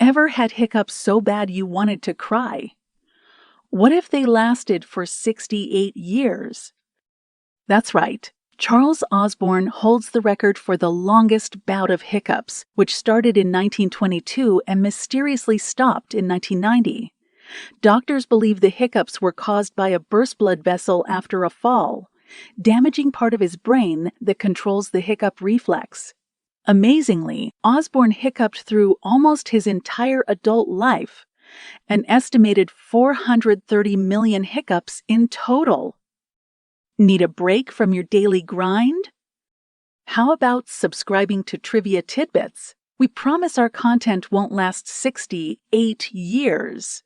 Ever had hiccups so bad you wanted to cry? What if they lasted for 68 years? That's right. Charles Osborne holds the record for the longest bout of hiccups, which started in 1922 and mysteriously stopped in 1990. Doctors believe the hiccups were caused by a burst blood vessel after a fall, damaging part of his brain that controls the hiccup reflex. Amazingly, Osborne hiccuped through almost his entire adult life, an estimated 430 million hiccups in total. Need a break from your daily grind? How about subscribing to Trivia Tidbits? We promise our content won't last 68 years.